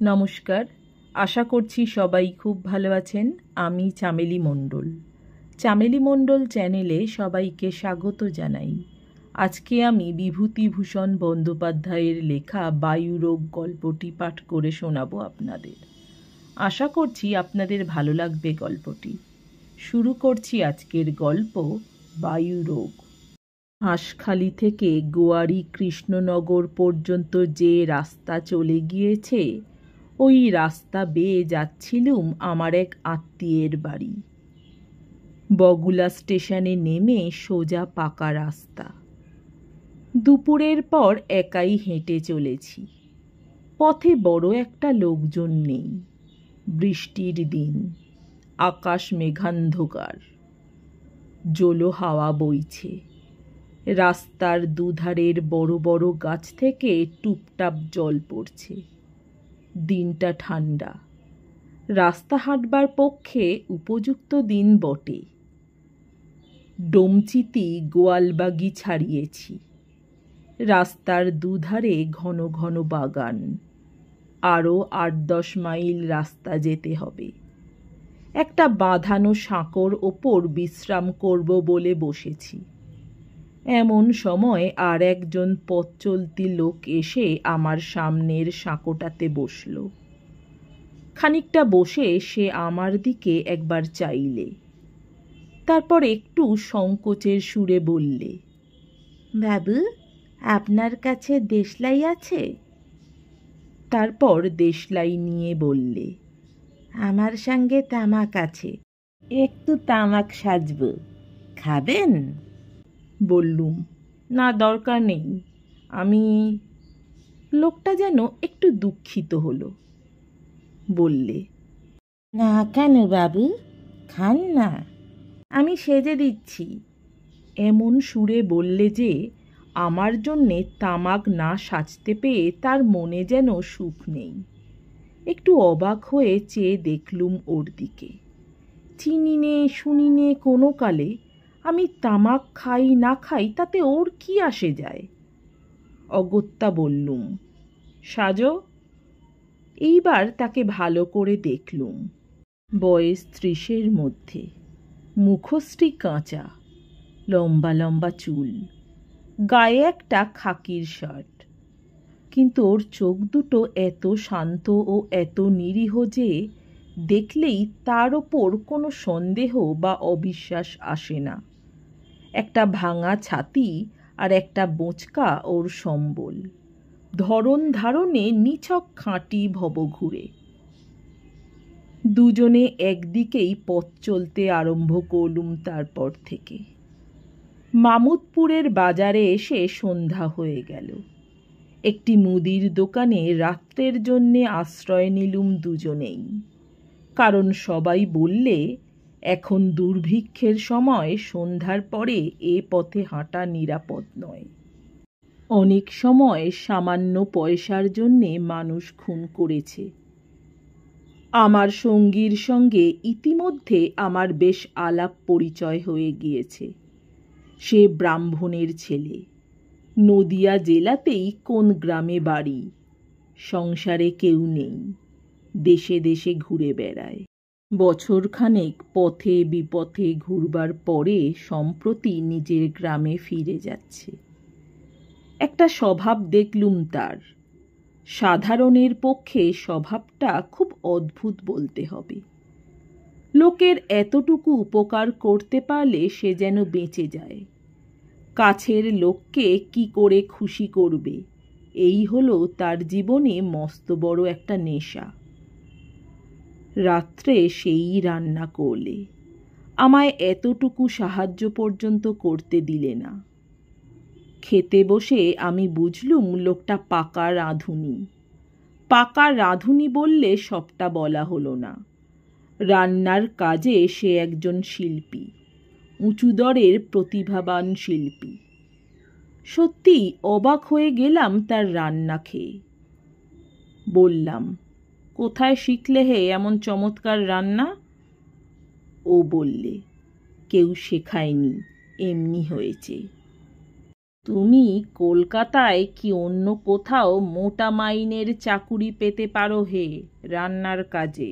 নমস্কার, আশা করছি সবাই খুব ভালো আছেন। আমি চামেলি মণ্ডল। চামেলি মণ্ডল চ্যানেলে সবাইকে স্বাগত জানাই। আজকে আমি বিভূতিভূষণ বন্দ্যোপাধ্যায়ের লেখা বায়ুরোগ গল্পটি পাঠ করে শোনাবো আপনাদের। আশা করছি আপনাদের ভালো লাগবে গল্পটি। শুরু করছি আজকের গল্প বায়ুরোগ। হাঁসখালি থেকে গোয়ারি কৃষ্ণনগর পর্যন্ত যে রাস্তা চলে গিয়েছে, ওই রাস্তা বেয়ে যাচ্ছিলুম আমার এক আত্মীয়ের বাড়ি। বগুলা স্টেশনে নেমে সোজা পাকা রাস্তা। দুপুরের পর একাই হেঁটে চলেছি। পথে বড় একটা লোকজন নেই। বৃষ্টির দিন, আকাশ মেঘান্ধকার, জোলো হাওয়া বইছে। রাস্তার দুধারের বড় বড় গাছ থেকে টুপটাপ জল পড়ছে। দিনটা ঠান্ডা, রাস্তা হাঁটবার পক্ষে উপযুক্ত দিন বটে। ডোমচিতি গোয়ালবাগি ছাড়িয়েছি। রাস্তার দুধারে ঘন ঘন বাগান। আরও ৮-১০ মাইল রাস্তা যেতে হবে। একটা বাঁধানো সাঁকোর ওপর বিশ্রাম করব বলে বসেছি। এমন সময় আর একজন পথ চলতি লোক এসে আমার সামনের সাঁকোটাতে বসল। খানিকটা বসে সে আমার দিকে একবার চাইলে, তারপর একটু সংকোচের সুরে বললে, বাবু, আপনার কাছে দেশলাই আছে? তারপর দেশলাই নিয়ে বললে, আমার সঙ্গে তামাক আছে, একটু তামাক সাজব, খাবেন? বললুম, না, দরকার নেই, আমি। লোকটা যেন একটু দুঃখিত হলো। বললে, না কেন বাবু, খান না, আমি সেজে দিচ্ছি। এমন সুরে বললে যে আমার জন্যে তামাক না সাজতে পেয়ে তার মনে যেন সুখ নেই। একটু অবাক হয়ে চেয়ে দেখলুম ওর দিকে। চিনি নে শুনি নে কোনো কালে, আমি তামাক খাই না খাই তাতে ওর কি আসে যায়। অগত্যা বললুম, সাজো। এইবার তাকে ভালো করে দেখলুম। বয়স ৩০-এর মধ্যে, মুখশ্রী কাঁচা, লম্বা লম্বা চুল, গায়ে একটা খাকির শার্ট। কিন্তু ওর চোখ দুটো এত শান্ত ও এত নিরীহ যে দেখলেই তার ওপর কোনো সন্দেহ বা অবিশ্বাস আসে না। একটা ভাঙা ছাতি আর একটা বোঁচকা ওর সম্বল। ধরন ধারণে নিছক খাঁটি ভবঘুরে। দুজনে একদিকেই পথ চলতে আরম্ভ করলুম। তারপর থেকে মামুদপুরের বাজারে এসে সন্ধ্যা হয়ে গেল। একটি মুদির দোকানে রাত্রের জন্যে আশ্রয় নিলুম দুজনেই। কারণ সবাই বললে এখন দুর্ভিক্ষের সময় সন্ধ্যার পরে এ পথে হাঁটা নিরাপদ নয়। অনেক সময় সামান্য পয়সার জন্যে মানুষ খুন করেছে। আমার সঙ্গীর সঙ্গে ইতিমধ্যে আমার বেশ আলাপ পরিচয় হয়ে গিয়েছে। সে ব্রাহ্মণের ছেলে, নদিয়া জেলাতেই কোন গ্রামে বাড়ি, সংসারে কেউ নেই, দেশে দেশে ঘুরে বেড়ায়। বছরখানেক পথে বিপথে ঘুরবার পরে সম্প্রতি নিজের গ্রামে ফিরে যাচ্ছে। একটা স্বভাব দেখলুম তার। সাধারণের পক্ষে স্বভাবটা খুব অদ্ভুত বলতে হবে। লোকের এতটুকু উপকার করতে পারলে সে যেন বেঁচে যায়। কাছের লোককে কি করে খুশি করবে, এই হলো তার জীবনে মস্ত বড় একটা নেশা। রাত্রে সেই রান্না করলে, আমায় এতটুকু সাহায্য পর্যন্ত করতে দিলে না। খেতে বসে আমি বুঝলুম লোকটা পাকা রাঁধুনি। পাকা রাঁধুনি বললে সবটা বলা হলো না। রান্নার কাজে সে একজন শিল্পী, উঁচু দরের প্রতিভাবান শিল্পী। সত্যি অবাক হয়ে গেলাম তার রান্না খেয়ে। বললাম, কোথায় শিখলে হে এমন চমৎকার রান্না? ও বললে, কেউ শেখায়নি, এমনি হয়েছে। তুমি কলকাতায় কি অন্য কোথাও মোটা মাইনের চাকুরি পেতে পারো হে, রান্নার কাজে?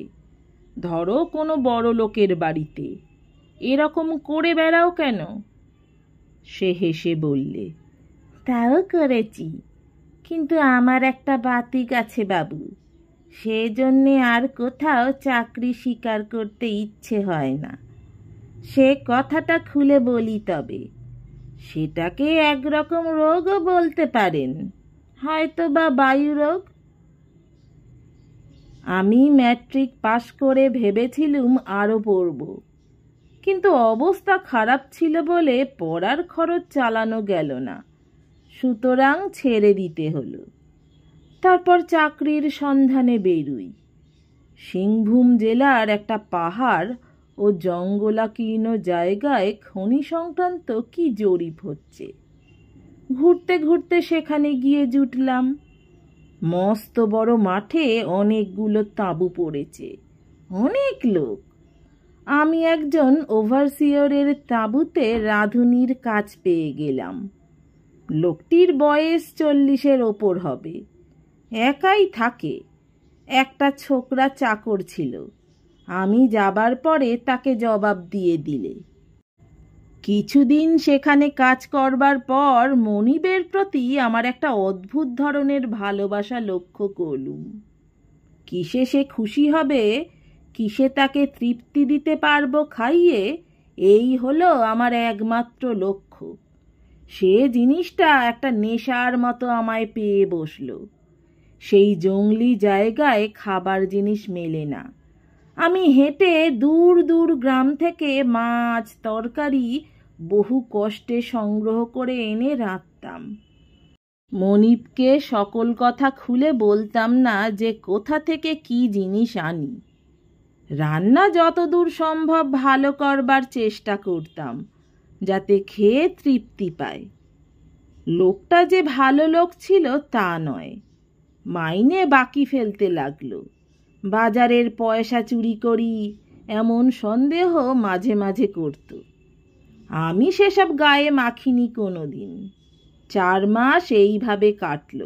ধরো কোনো বড় লোকের বাড়িতে। এরকম করে বেড়াও কেন? সে হেসে বললে, তাও করেছি, কিন্তু আমার একটা বাতিক আছে বাবু, সেজন্যে আর কোথাও চাকরি স্বীকার করতে ইচ্ছে হয় না। সে কথাটা খুলে বলি তবে, সেটাকে একরকম রোগও বলতে পারেন, হয়তো বা বায়ুরোগ। আমি ম্যাট্রিক পাশ করে ভেবেছিলুম আরও পড়ব, কিন্তু অবস্থা খারাপ ছিল বলে পড়ার খরচ চালানো গেল না, সুতরাং ছেড়ে দিতে হলো। তারপর চাকরির সন্ধানে বেরুই। সিংভূম জেলার একটা পাহাড় ও জঙ্গলাকীর্ণ জায়গায় খনি সংক্রান্ত কি জরিপ হচ্ছে। ঘুরতে ঘুরতে সেখানে গিয়ে জুটলাম। মস্ত বড় মাঠে অনেকগুলো তাঁবু পড়েছে, অনেক লোক। আমি একজন ওভারসিয়রের তাঁবুতে রাঁধুনির কাজ পেয়ে গেলাম। লোকটির বয়স 40-এর ওপর হবে, একাই থাকে। একটা ছোকরা চাকর ছিল। আমি যাবার পরে তাকে জবাব দিয়ে দিলে। কিছুদিন সেখানে কাজ করবার পর মনিবের প্রতি আমার একটা অদ্ভুত ধরনের ভালোবাসা লক্ষ্য করলুম। কিসে সে খুশি হবে, কিসে তাকে তৃপ্তি দিতে পারবো খাইয়ে, এই হলো আমার একমাত্র লক্ষ্য। সে জিনিসটা একটা নেশার মতো আমায় পেয়ে বসলো। সেই জংলি জায়গায় খাবার জিনিস মেলে না। আমি হেঁটে দূর দূর গ্রাম থেকে মাছ তরকারি বহু কষ্টে সংগ্রহ করে এনে রাঁধতাম। মনিবকে সকল কথা খুলে বলতাম না যে কোথা থেকে কি জিনিস আনি। রান্না যতদূর সম্ভব ভালো করবার চেষ্টা করতাম, যাতে খেয়ে তৃপ্তি পায়। লোকটা যে ভালো লোক ছিল তা নয়, মাইনে বাকি ফেলতে লাগলো। বাজারের পয়সা চুরি করি এমন সন্দেহ মাঝে মাঝে করত। আমি সেসব গায়ে মাখিনি কোনো দিন। 4 মাস এইভাবে কাটল।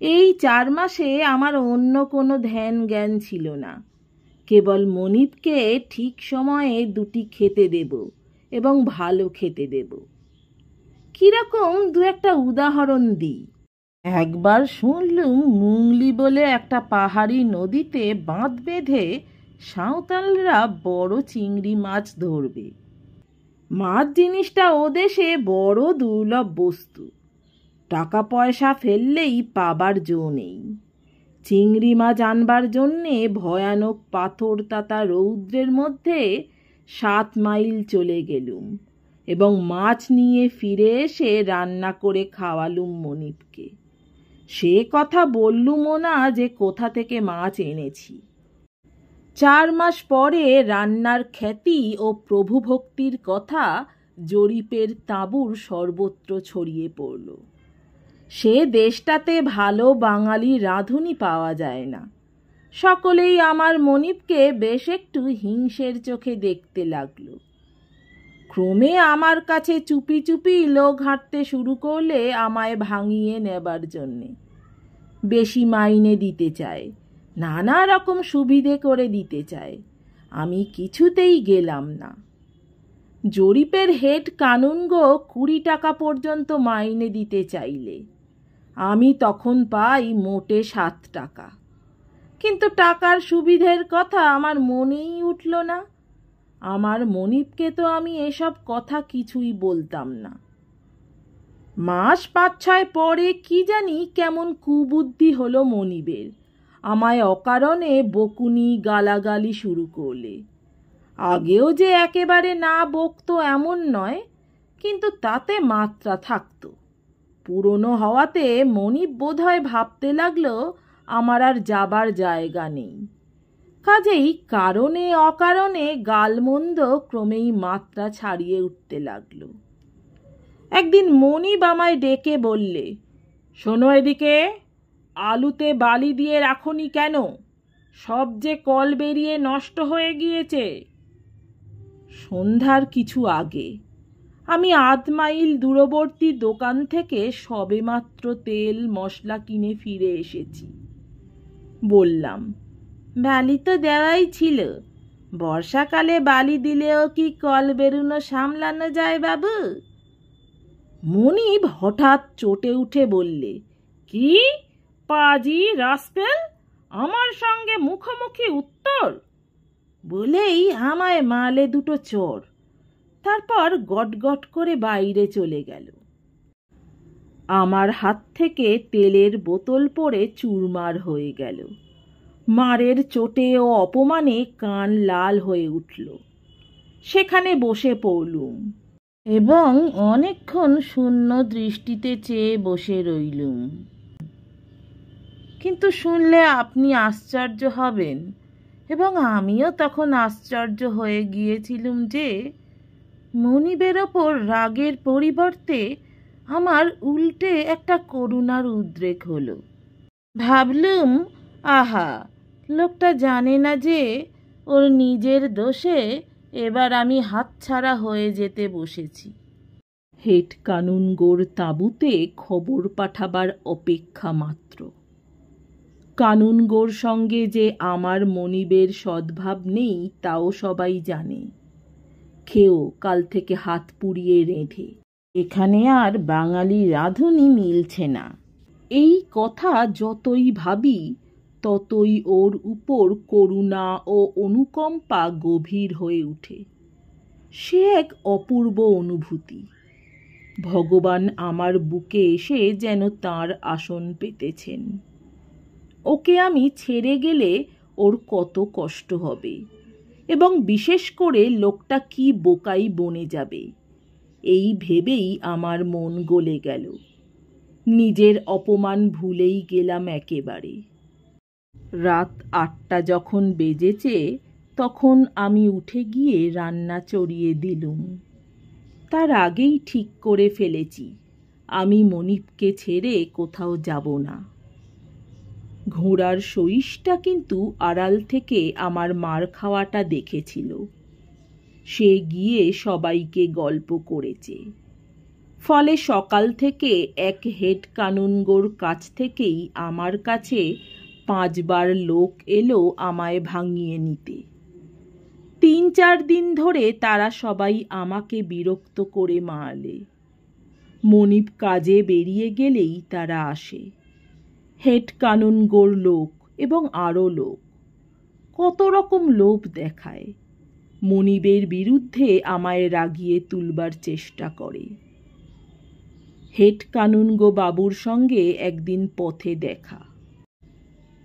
এই 4 মাসে আমার অন্য কোনো ধ্যান জ্ঞান ছিল না। কেবল মনিবকে ঠিক সময়ে 2টি খেতে দেব এবং ভালো খেতে দেব। কিরকম 2-একটা উদাহরণ দিই। একবার শুনলুম মুংলি বলে একটা পাহাড়ি নদীতে বাঁধ বেঁধে সাঁওতালরা বড় চিংড়ি মাছ ধরবে। মাছ জিনিসটা ও দেশে বড় দুর্লভ বস্তু, টাকা পয়সা ফেললেই পাবার জো নেই। চিংড়ি মাছ আনবার জন্যে ভয়ানক পাথর তাতা রৌদ্রের মধ্যে 7 মাইল চলে গেলুম এবং মাছ নিয়ে ফিরে এসে রান্না করে খাওয়ালুম মনিবকে। সে কথা বললুমও না যে কোথা থেকে মাছ এনেছি। 4 মাস পরে রান্নার খ্যাতি ও প্রভুভক্তির কথা জরিপের তাঁবুর সর্বত্র ছড়িয়ে পড়ল। সে দেশটাতে ভালো বাঙালি রাঁধুনি পাওয়া যায় না। সকলেই আমার মনিবকে বেশ একটু হিংসের চোখে দেখতে লাগলো। ক্রমে আমার কাছে চুপি চুপি লোক হাঁটতে শুরু করলে আমায় ভাঙিয়ে নেবার জন্যে। বেশি মাইনে দিতে চায়, নানা রকম সুবিধে করে দিতে চায়। আমি কিছুতেই গেলাম না। জরিপের হেড কানুনগো 20 টাকা পর্যন্ত মাইনে দিতে চাইলে আমি তখন পাই মোটে 7 টাকা। কিন্তু টাকার সুবিধের কথা আমার মনেই উঠল না। আমার মনিবকে তো আমি এসব কথা কিছুই বলতাম না। মাস 5-6 পরে কি জানি কেমন কুবুদ্ধি হলো মনিবের। আমায় অকারণে বকুনি গালাগালি শুরু করলে। আগেও যে একেবারে না বকতো এমন নয়, কিন্তু তাতে মাত্রা থাকতো। পুরনো হওয়াতে মনিব বোধহয় ভাবতে লাগলো আমার আর যাবার জায়গা নেই। কাজেই কারণে অকারণে গালমন্দ ক্রমেই মাত্রা ছাড়িয়ে উঠতে লাগলো। একদিন মনিব আমায় ডেকে বললে, শোনো এদিকে, আলুতে বালি দিয়ে রাখোনি কেন? সব যে কল বেরিয়ে নষ্ট হয়ে গিয়েছে। সন্ধ্যার কিছু আগে আমি 8 মাইল দূরবর্তী দোকান থেকে সবেমাত্র তেল মশলা কিনে ফিরে এসেছি। বললাম, বালি তো দেওয়াই ছিল, বর্ষাকালে বালি দিলেও কি কল বেরুনো সামলানো যায় বাবু? মনিব হঠাৎ চটে উঠে বললে, কি পাজি রাস্কেল, আমার সঙ্গে মুখোমুখি উত্তর! বলেই আমায় মালে দুটো চোর, তারপর গটগট করে বাইরে চলে গেল। আমার হাত থেকে তেলের বোতল পড়ে চুরমার হয়ে গেল। মারের চোটে ও অপমানে কান লাল হয়ে উঠল। সেখানে বসে পড়লুম এবং অনেকক্ষণ শূন্য দৃষ্টিতে চেয়ে বসে রইলুম। কিন্তু শুনলে আপনি আশ্চর্য হবেন, এবং আমিও তখন আশ্চর্য হয়ে গিয়েছিলুম যে মনিবের ওপর রাগের পরিবর্তে আমার উল্টে একটা করুণার উদ্রেক হলো। ভাবলুম, আহা, লোকটা জানে না যে ওর নিজের দোষে এবার আমি হাতছাড়া হয়ে যেতে বসেছি। হেড কানুনগোর তাঁবুতে খবর পাঠাবার অপেক্ষা মাত্র। কানুনগোর সঙ্গে যে আমার মনিবের সদ্ভাব নেই তাও সবাই জানে। খেয়েও কাল থেকে হাত পুড়িয়ে রেঁধে। এখানে আর বাঙালি রাঁধুনি মিলছে না। এই কথা যতই ভাবি ততই ওর উপর করুণা ও অনুকম্পা গভীর হয়ে ওঠে। সে এক অপূর্ব অনুভূতি। ভগবান আমার বুকে এসে যেন তাঁর আসন পেতেছেন। ওকে আমি ছেড়ে গেলে ওর কত কষ্ট হবে, এবং বিশেষ করে লোকটা কি বোকাই বনে যাবে, এই ভেবেই আমার মন গলে গেল। নিজের অপমান ভুলেই গেলাম একেবারে। রাত 8টা যখন বেজেছে তখন আমি উঠে গিয়ে রান্না চড়িয়ে দিলুম। তার আগেই ঠিক করে ফেলেছি আমি মনিবকে ছেড়ে কোথাও যাব না। ঘোড়ার সইসটা কিন্তু আড়াল থেকে আমার মার খাওয়াটা দেখেছিল। সে গিয়ে সবাইকে গল্প করেছে। ফলে সকাল থেকে এক হেড কানুনগোর কাছ থেকেই আমার কাছে 5 বার লোক এলো আমায় ভাঙিয়ে নিতে। 3-4 দিন ধরে তারা সবাই আমাকে বিরক্ত করে মারলে। মনিব কাজে বেরিয়ে গেলেই তারা আসে। হেড কানুনগোর লোক এবং আরও লোক কত রকম লোভ দেখায়। মনিবের বিরুদ্ধে আমায় রাগিয়ে তুলবার চেষ্টা করে। হেড কানুনগো বাবুর সঙ্গে একদিন পথে দেখা।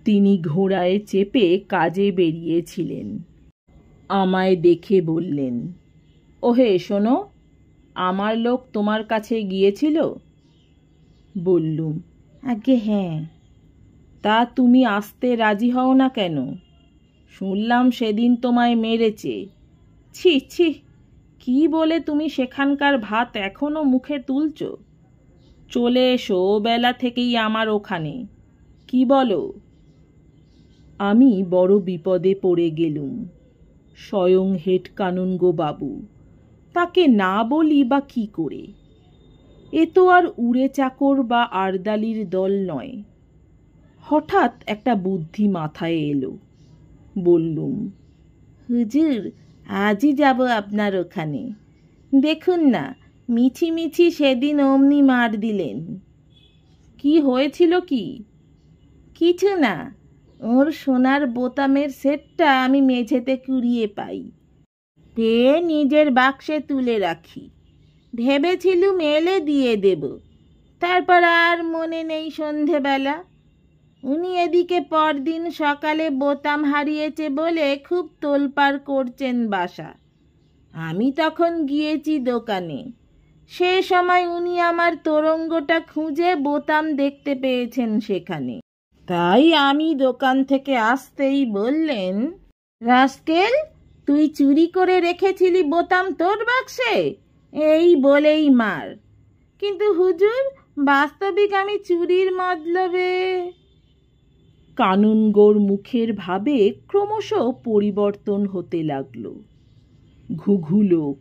তিনি ঘোড়ায় চেপে কাজে বেরিয়েছিলেন। আমায় দেখে বললেন, ওহে শোনো, আমার লোক তোমার কাছে গিয়েছিল? বললুম, আগে হ্যাঁ। তা তুমি আসতে রাজি হও না কেন? শুনলাম সেদিন তোমায় মেরেছে। ছি ছি, কি বলে তুমি সেখানকার ভাত এখনো মুখে তুলছ? চলে এসো বেলা থেকেই আমার ওখানে, কি বলো? আমি বড় বিপদে পড়ে গেলুম। স্বয়ং হেড কানুনগো বাবু, তাকে না বলি বা কি করে? এ তো আর উড়ে চাকর বা আরদালির দল নয়। হঠাৎ একটা বুদ্ধি মাথায় এলো। বললুম, হুজুর, আজই যাব আপনার ওখানে। দেখুন না, মিছি মিছি সেদিন অমনি মার দিলেন। কি হয়েছিল কি? কিছু না, ওর সোনার বোতামের সেটটা আমি মেঝেতে কুড়িয়ে পাই, পেয়ে নিজের বাক্সে তুলে রাখি। ভেবেছিলুম এলে দিয়ে দেব, তারপর আর মনে নেই সন্ধেবেলা। উনি এদিকে পরদিন সকালে বোতাম হারিয়েছে বলে খুব তোলপাড় করছেন বাসা। আমি তখন গিয়েছি দোকানে। সে সময় উনি আমার তোরঙ্গটা খুঁজে বোতাম দেখতে পেয়েছেন সেখানে। তাই আমি দোকান থেকে আসতেই বললেন, রাস্কেল, তুই চুরি করে রেখেছিলি বোতাম তোর বাক্সে? এই বলেই মার। কিন্তু হুজুর, বাস্তবিক আমি চুরির মতলবে। কানুনগোর মুখের ভাবে ক্রমশ পরিবর্তন হতে লাগলো। ঘুঘু লোক,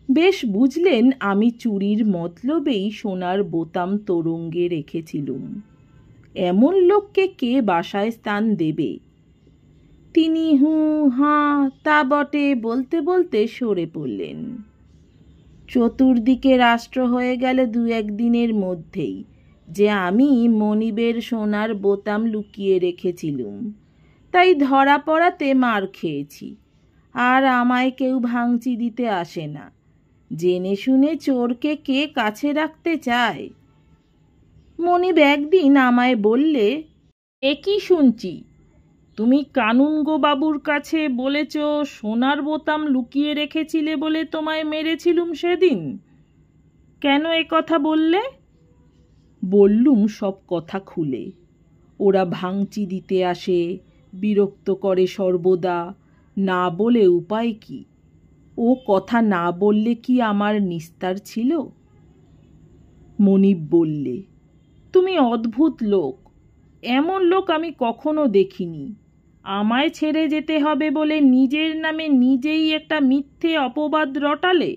বেশ বুঝলেন আমি চুরির মতলবেই সোনার বোতাম তোরঙ্গে রেখেছিলুম। এমন লোককে কে বাসায় স্থান দেবে? তিনি হু হাঁ তা বটে বলতে বলতে সরে পড়লেন। চতুর্দিকে রাষ্ট্র হয়ে গেল দু একদিনের মধ্যেই যে আমি মনিবের সোনার বোতাম লুকিয়ে রেখেছিলুম। তাই ধরা পড়াতে মার খেয়েছি। আর আমায় কেউ ভাঙচি দিতে আসে না। জেনে শুনে চোরকে কে কাছে রাখতে চায়? মনিব একদিন আমায় বললে, এ কি শুনছি, তুমি কানুনগো বাবুর কাছে বলেছ সোনার বোতাম লুকিয়ে রেখেছিলে বলে তোমায় মেরেছিলুম সেদিন? কেন এ কথা বললে? বললুম সব কথা খুলে। ওরা ভাঙচি দিতে আসে, বিরক্ত করে সর্বদা, না বলে উপায় কি? ও কথা না বললে কি আমার নিস্তার ছিল? মনিব বললে, তুমি অদ্ভুত লোক। এমন লোক আমি কখনো দেখিনি। আমায় ছেড়ে যেতে হবে বলে নিজের নামে নিজেই একটা মিথ্যে অপবাদ রটালে।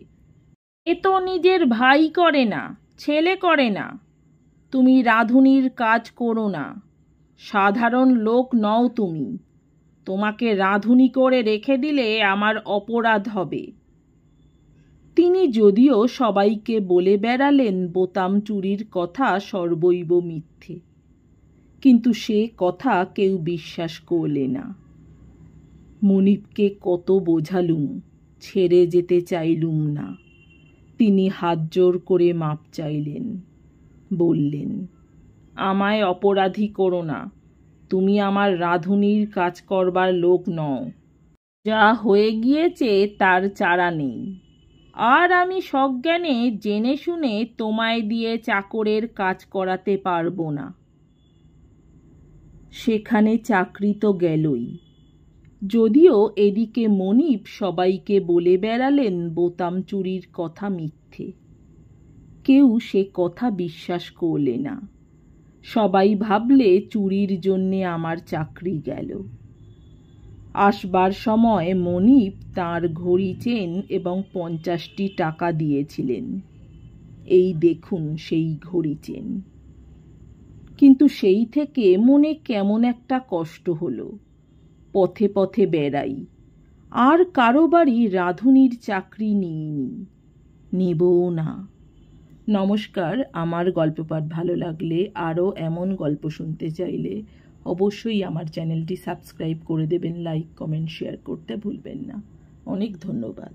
এ তো নিজের ভাই করে না, ছেলে করে না। তুমি রাঁধুনির কাজ করো না। সাধারণ লোক নও তুমি। তোমাকে রাঁধুনি করে রেখে দিলে আমার অপরাধ হবে। তিনি যদিও সবাইকে বলে বেড়ালেন বোতাম চুরির কথা সর্বৈব মিথ্যে, কিন্তু সে কথা কেউ বিশ্বাস করলে না। মনিবকে কত বোঝালুম, ছেড়ে যেতে চাইলুম না। তিনি হাত জোর করে মাপ চাইলেন। বললেন, আমায় অপরাধী করো না। তুমি আমার রাঁধুনির কাজ করবার লোক নও। যা হয়ে গিয়েছে তার চারা নেই। আর আমি সজ্ঞানে জেনে শুনে তোমায় দিয়ে চাকরের কাজ করাতে পারবো না। সেখানে চাকরি তো গেলই, যদিও এদিকে মনিব সবাইকে বলে বেড়ালেন বোতাম চুরির কথা মিথ্যে। কেউ সে কথা বিশ্বাস করলে না। সবাই ভাবলে চুরির জন্যে আমার চাকরি গেল। আসবার সময় মনিব তাঁর ঘড়ি চেন এবং 50টি টাকা দিয়েছিলেন। এই দেখুন সেই ঘড়ি চেন। কিন্তু সেই থেকে মনে কেমন একটা কষ্ট হলো। পথে পথে বেড়াই, আর কারো বাড়ি রাঁধুনির চাকরি নিইনি, নেবও না। নমস্কার। আমার গল্প পাঠ ভালো লাগলে, আরও এমন গল্প শুনতে চাইলে অবশ্যই আমার চ্যানেলটি সাবস্ক্রাইব করে দেবেন। লাইক, কমেন্ট, শেয়ার করতে ভুলবেন না। অনেক ধন্যবাদ।